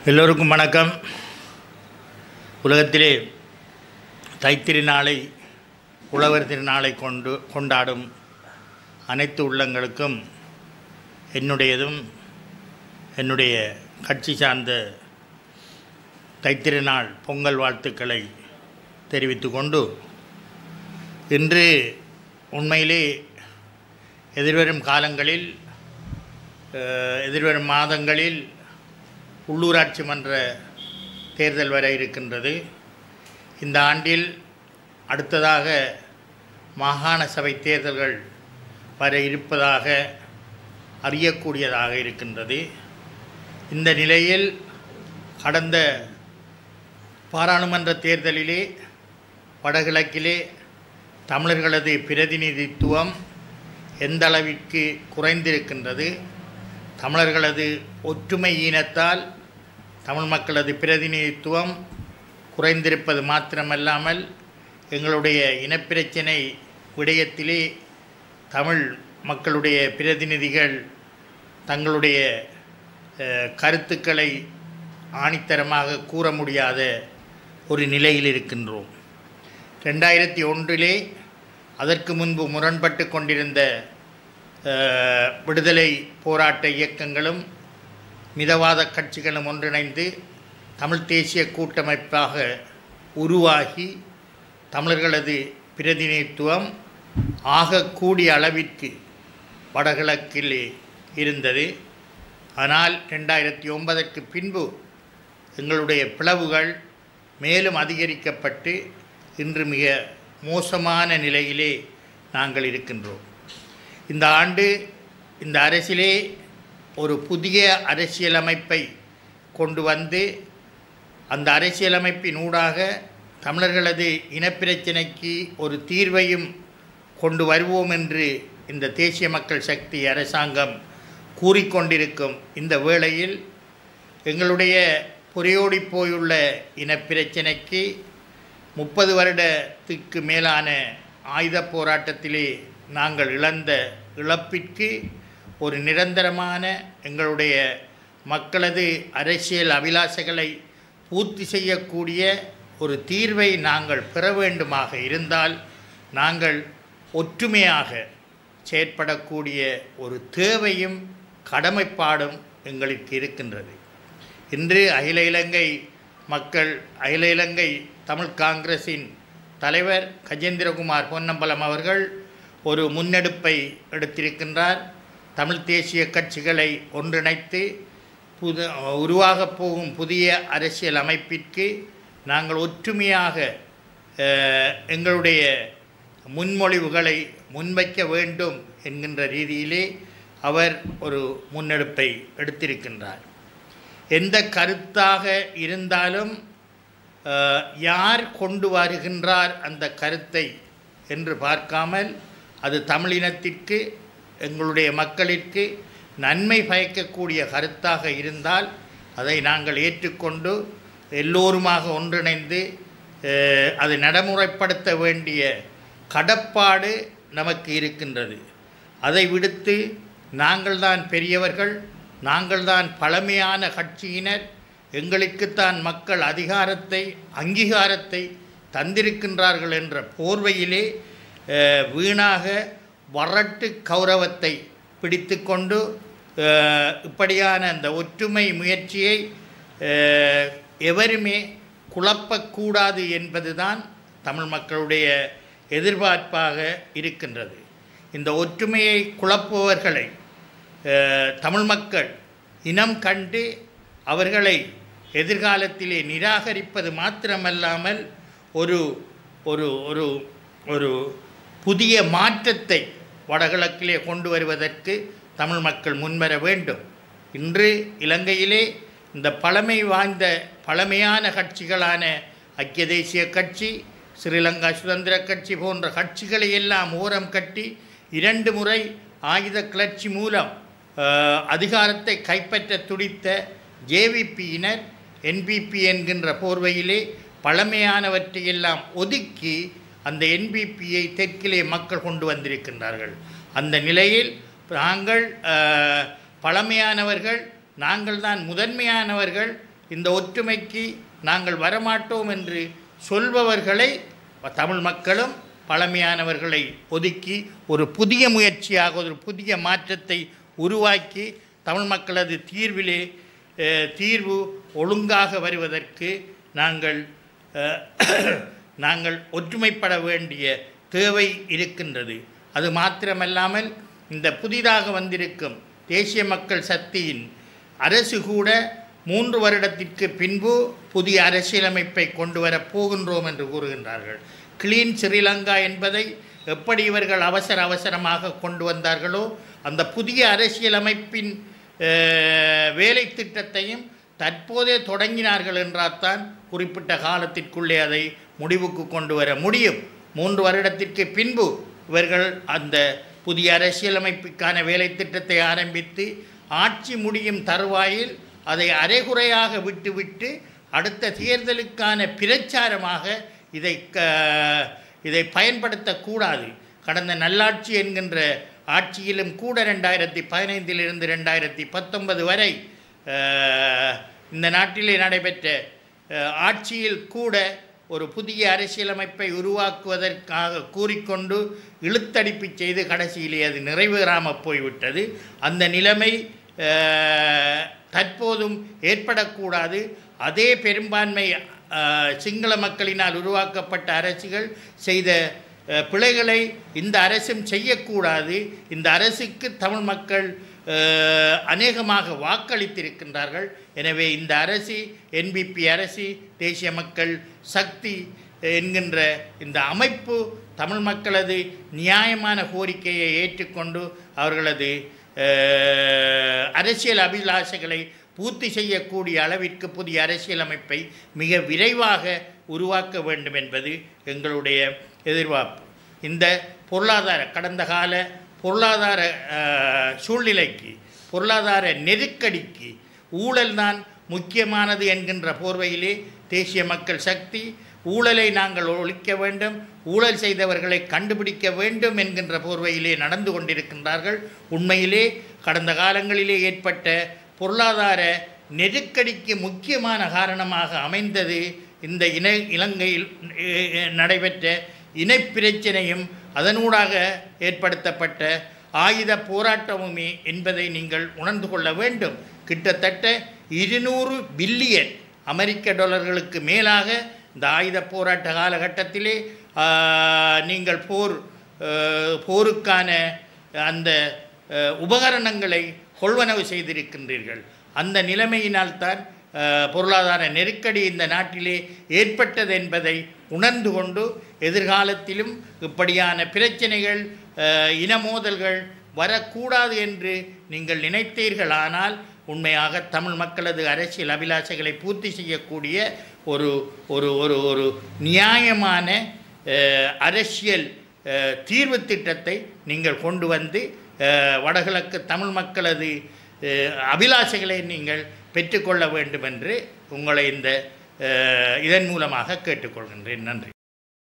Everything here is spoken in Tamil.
எல்லோருக்கும் வணக்கம். உலகத்திலே தைத்திருநாளை உழவர் திருநாளை கொண்டாடும் அனைத்து உள்ளங்களுக்கும் என்னுடையதும் என்னுடைய கட்சி சார்ந்த தைத்திருநாள் பொங்கல் வாழ்த்துக்களை தெரிவித்து கொண்டு, இன்று உண்மையிலே எதிர்வரும் காலங்களில் எதிர்வரும் மாதங்களில் உள்ளூராட்சி மன்ற தேர்தல் வர இருக்கின்றது. இந்த ஆண்டில் அடுத்ததாக மாகாண சபை தேர்தல்கள் வர இருப்பதாக அறியக்கூடியதாக இருக்கின்றது. இந்த நிலையில் கடந்த பாராளுமன்ற தேர்தலிலே வடகிழக்கிலே தமிழர்களது பிரதிநிதித்துவம் எந்த அளவிற்கு குறைந்திருக்கின்றது, தமிழர்களது ஒற்றுமை ஈனத்தால் தமிழ் மக்களது பிரதிநிதித்துவம் குறைந்திருப்பது மாத்திரமல்லாமல் எங்களுடைய இனப்பிரச்சினை விடயத்திலே தமிழ் மக்களுடைய பிரதிநிதிகள் தங்களுடைய கருத்துக்களை ஆணித்தரமாக கூற முடியாத ஒரு நிலையில் இருக்கின்றோம். 2001 அதற்கு முன்பு முரண்பட்டு கொண்டிருந்த விடுதலை போராட்ட இயக்கங்களும் மிதவாத கட்சிகளும் ஒன்றிணைந்து தமிழ் தேசிய கூட்டமைப்பாக உருவாகி தமிழர்களது பிரதிநிதித்துவம் ஆகக்கூடிய அளவிற்கு வடகிழக்கிலே இருந்தது. ஆனால் 2009 பின்பு எங்களுடைய பிளவுகள் மேலும் அதிகரிக்கப்பட்டு இன்று மிக மோசமான நிலையிலே நாங்கள் இருக்கின்றோம். இந்த ஆண்டு இந்த அரசிலே ஒரு புதிய அரசியலமைப்பை கொண்டு வந்து அந்த அரசியலமைப்பின் ஊடாக தமிழர்களது இனப்பிரச்சினைக்கு ஒரு தீர்வையும் கொண்டு வருவோம் என்று இந்த தேசிய மக்கள் சக்தி அரசாங்கம் கூறிக்கொண்டிருக்கும் இந்த வேளையில் எங்களுடைய புரையோடி போயுள்ள இனப்பிரச்சினைக்கு 30 வருடத்துக்கு மேலான ஆயுத போராட்டத்திலே நாங்கள் இழந்த இழப்பிற்கு ஒரு நிரந்தரமான எங்களுடைய மக்களது அரசியல் அபிலாஷைகளை பூர்த்தி செய்யக்கூடிய ஒரு தீர்வை நாங்கள் பெற வேண்டுமாக இருந்தால் நாங்கள் ஒற்றுமையாக செயற்படக்கூடிய ஒரு தேவையும் கடமைப்பாடும் எங்களுக்கு இருக்கின்றது. இன்று அகில இலங்கை தமிழ் காங்கிரஸின் தலைவர் கஜேந்திரகுமார் பொன்னம்பலம் அவர்கள் ஒரு முன்னெடுப்பை எடுத்திருக்கின்றார். தமிழ் தேசிய கட்சிகளை ஒன்றிணைத்து உருவாகப் போகும் புதிய அரசியல் அமைப்பிற்கு நாங்கள் ஒற்றுமையாக எங்களுடைய முன்மொழிவுகளை முன்வைக்க வேண்டும் என்கின்ற ரீதியிலே அவர் ஒரு முன்னெடுப்பை எடுத்திருக்கின்றார். எந்த கருத்தாக இருந்தாலும் யார் கொண்டு வருகின்றார் அந்த கருத்தை என்று பார்க்காமல் அது தமிழினத்திற்கு எங்களுடைய மக்களிற்கு நன்மை பயக்கக்கூடிய கருத்தாக இருந்தால் அதை நாங்கள் ஏற்றுக்கொண்டு எல்லோருமாக ஒன்றிணைந்து அதை நடைமுறைப்படுத்த வேண்டிய கடப்பாடு நமக்கு இருக்கின்றது. அதை விடுத்து நாங்கள்தான் பெரியவர்கள், நாங்கள்தான் பழமையான கட்சியினர், எங்களுக்குத்தான் மக்கள் அங்கீகாரத்தை தந்திருக்கின்றார்கள் என்ற போர்வையிலே வீணாக வரட்டு கௌரவத்தை பிடித்து கொண்டு இப்படியான அந்த ஒற்றுமை முயற்சியை எவருமே குழப்பக்கூடாது என்பதுதான் தமிழ் மக்களுடைய எதிர்பார்ப்பாக இருக்கின்றது. இந்த ஒற்றுமையை குழப்புபவர்களை தமிழ் மக்கள் இனம் கண்டு அவர்களை எதிர்காலத்திலே நிராகரிப்பது மாத்திரமல்லாமல் ஒரு ஒரு ஒரு ஒரு புதிய மாற்றத்தை வடகிழக்கிலே கொண்டு வருவதற்கு தமிழ் மக்கள் முன்வர வேண்டும். இன்று இலங்கையிலே இந்த பழமையான கட்சிகளான ஐக்கிய தேசிய கட்சி, ஸ்ரீலங்கா சுதந்திர கட்சி போன்ற கட்சிகளை எல்லாம் ஓரம் கட்டி 2 முறை ஆயுத கிளர்ச்சி மூலம் அதிகாரத்தை கைப்பற்ற துடித்த ஜேவிபியினர் என்பிபி என்கின்ற போர்வையிலே பழமையானவற்றையெல்லாம் ஒதுக்கி அந்த என்பிபியை தெற்கிலே மக்கள் கொண்டு வந்திருக்கின்றார்கள். அந்த நிலையில் நாங்கள் பழமையானவர்கள், நாங்கள் தான் முதன்மையானவர்கள் இந்த ஒற்றுமைக்கு நாங்கள் வரமாட்டோம் என்று சொல்பவர்களை தமிழ் மக்களும் பழமையானவர்களை ஒதுக்கி ஒரு புதிய முயற்சியாக ஒரு புதிய மாற்றத்தை உருவாக்கி தமிழ் மக்களது தீர்வு ஒழுங்காக வருவதற்கு நாங்கள் ஒற்றுமைப்பட வேண்டிய தேவை இருக்கின்றது. அது மாத்திரமல்லாமல் இந்த புதிதாக வந்திருக்கும் தேசிய மக்கள் சக்தியின் அரசு கூட 3 வருடத்திற்கு பின்பு புதிய அரசியலமைப்பை கொண்டு வரப் போகின்றோம் என்று கூறுகின்றார்கள். கிளீன் ஸ்ரீலங்கா என்பதை எப்படி இவர்கள் அவசரமாக கொண்டு வந்தார்களோ அந்த புதிய அரசியலமைப்பின் வேலை திட்டத்தையும் தற்போதே தொடங்கினார்கள் என்றால்தான் குறிப்பிட்ட காலத்திற்குள்ளே அதை முடிவுக்கு கொண்டு வர முடியும். 3 வருடத்திற்கு பின்பு இவர்கள் அந்த புதிய அரசியலமைப்புக்கான வேலை திட்டத்தை ஆரம்பித்து ஆட்சி முடியும் தருவாயில் அதை அரைகுறையாக விட்டுவிட்டு அடுத்த தேர்தலுக்கான பிரச்சாரமாக இதை பயன்படுத்தக்கூடாது. கடந்த நல்லாட்சி என்கின்ற ஆட்சியிலும் கூட 2015 2019 வரை இந்த நாட்டிலே நடைபெற்ற ஆட்சியில் கூட ஒரு புதிய அரசியலமைப்பை உருவாக்குவதற்காக கூறிக்கொண்டு இழுத்தடிப்பு செய்து கடைசியிலே அது நிறைவேறாமல் போய்விட்டது. அந்த நிலைமை தற்போதும் ஏற்படக்கூடாது. அதே பெரும்பான்மை சிங்கள மக்களினால் உருவாக்கப்பட்ட அரசுகள் செய்த பிழைகளை இந்த அரசும் செய்யக்கூடாது. இந்த அரசுக்கு தமிழ் மக்கள் அநேகமாக வாக்களித்திருக்கின்றார்கள். எனவே இந்த அரசு NPP அரசு தேசிய மக்கள் சக்தி என்கின்ற இந்த அமைப்பு தமிழ் மக்களது நியாயமான கோரிக்கையை ஏற்றுக்கொண்டு அவர்களது அரசியல் அபிலாஷைகளை பூர்த்தி செய்யக்கூடிய அளவிற்கு புதிய அரசியலமைப்பை மிக விரைவாக உருவாக்க வேண்டும் என்பது எங்களுடைய எதிர்பார்ப்பு. இந்த கடந்த கால பொருளாதார சூழ்நிலைக்கு, பொருளாதார நெருக்கடிக்கு ஊழல்தான் முக்கியமானது என்கின்ற போர்வையிலே தேசிய மக்கள் சக்தி ஊழலை நாங்கள் ஒழிக்க வேண்டும், ஊழல் செய்தவர்களை கண்டுபிடிக்க வேண்டும் என்கின்ற போர்வையிலே நடந்து கொண்டிருக்கின்றார்கள். உண்மையிலே கடந்த காலங்களிலே ஏற்பட்ட பொருளாதார நெருக்கடிக்கு முக்கியமான காரணமாக அமைந்தது இந்த இலங்கையில் நடைபெற்ற இனப்பிரச்சனையும் அதனூடாக ஏற்படுத்தப்பட்ட ஆயுத போராட்டமுமே என்பதை நீங்கள் உணர்ந்து கொள்ள வேண்டும். கிட்டத்தட்ட 200 பில்லியன் அமெரிக்க டாலர்களுக்கு மேலாக இந்த ஆயுத போராட்ட காலகட்டத்திலே நீங்கள் போருக்கான அந்த உபகரணங்களை கொள்வனவு செய்திருக்கின்றீர்கள். அந்த நிலைமையினால்தான் பொருளாதார நெருக்கடி இந்த நாட்டிலே ஏற்பட்டது என்பதை உணர்ந்து கொண்டு எதிர்காலத்திலும் இப்படியான பிரச்சனைகள், இனமோதல்கள் வரக்கூடாது என்று நீங்கள் நினைத்தீர்களானால் உண்மையாக தமிழ் மக்களது அரசியல் அபிலாஷைகளை பூர்த்தி செய்யக்கூடிய ஒரு ஒரு ஒரு ஒரு நியாயமான அரசியல் தீர்வு திட்டத்தை நீங்கள் கொண்டு வந்து வடகிழக்கு தமிழ் மக்களது அபிலாஷைகளை நீங்கள் பெற்றுக்கொள்ள வேண்டும் என்று உங்களை இதன் மூலமாக கேட்டுக்கொள்கின்றேன். நன்றி.